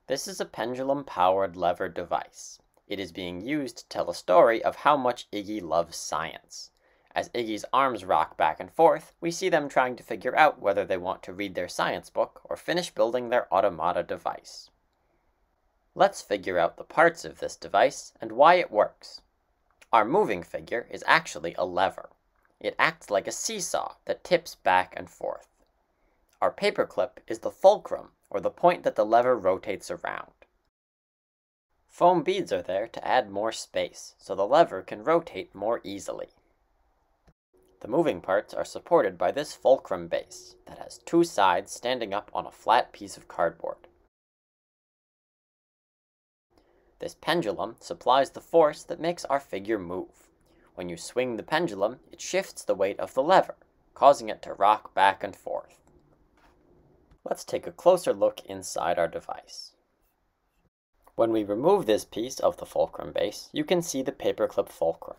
This is a pendulum-powered lever device. It is being used to tell a story of how much Iggy loves science. As Iggy's arms rock back and forth, we see them trying to figure out whether they want to read their science book or finish building their Automata device. Let's figure out the parts of this device and why it works. Our moving figure is actually a lever. It acts like a seesaw that tips back and forth. Our paperclip is the fulcrum, or the point that the lever rotates around. Foam beads are there to add more space, so the lever can rotate more easily. The moving parts are supported by this fulcrum base that has two sides standing up on a flat piece of cardboard. This pendulum supplies the force that makes our figure move. When you swing the pendulum, it shifts the weight of the lever, causing it to rock back and forth. Let's take a closer look inside our device. When we remove this piece of the fulcrum base, you can see the paperclip fulcrum.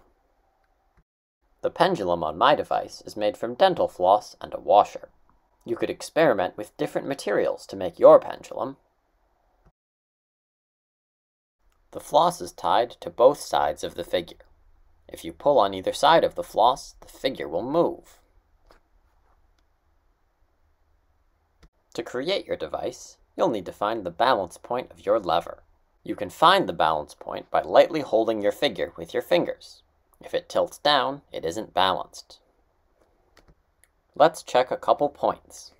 The pendulum on my device is made from dental floss and a washer. You could experiment with different materials to make your pendulum. The floss is tied to both sides of the figure. If you pull on either side of the floss, the figure will move. To create your device, you'll need to find the balance point of your lever. You can find the balance point by lightly holding your figure with your fingers. If it tilts down, it isn't balanced. Let's check a couple points.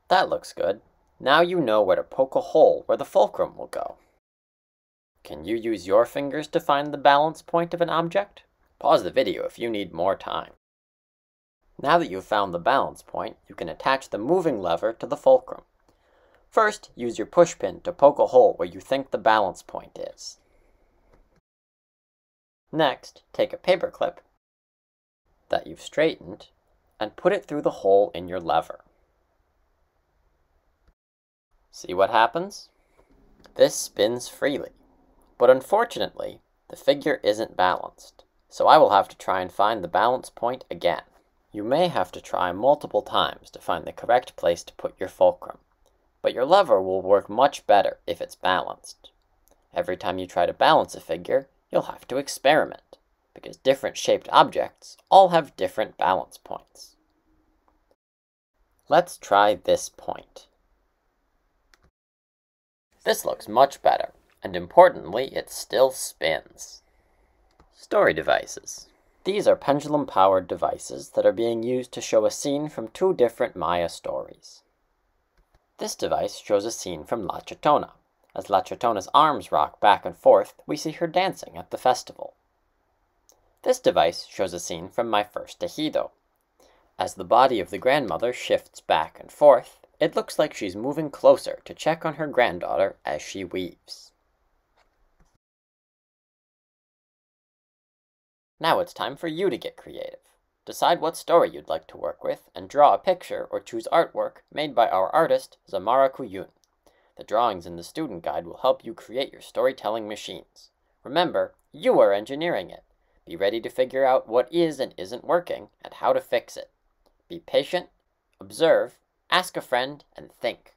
That looks good. Now you know where to poke a hole where the fulcrum will go. Can you use your fingers to find the balance point of an object? Pause the video if you need more time. Now that you've found the balance point, you can attach the moving lever to the fulcrum. First, use your push pin to poke a hole where you think the balance point is. Next, take a paperclip that you've straightened and put it through the hole in your lever. See what happens? This spins freely. But unfortunately, the figure isn't balanced, so I will have to try and find the balance point again. You may have to try multiple times to find the correct place to put your fulcrum, but your lever will work much better if it's balanced. Every time you try to balance a figure, you'll have to experiment, because different shaped objects all have different balance points. Let's try this point. This looks much better, and importantly, it still spins. Story devices. These are pendulum-powered devices that are being used to show a scene from two different Maya stories. This device shows a scene from La Chitona. As La Chitona's arms rock back and forth, we see her dancing at the festival. This device shows a scene from My First Tejido. As the body of the grandmother shifts back and forth, it looks like she's moving closer to check on her granddaughter as she weaves. Now it's time for you to get creative. Decide what story you'd like to work with and draw a picture or choose artwork made by our artist, Zamara Kuyun. The drawings in the student guide will help you create your storytelling machines. Remember, you are engineering it. Be ready to figure out what is and isn't working and how to fix it. Be patient, observe, ask a friend, and think.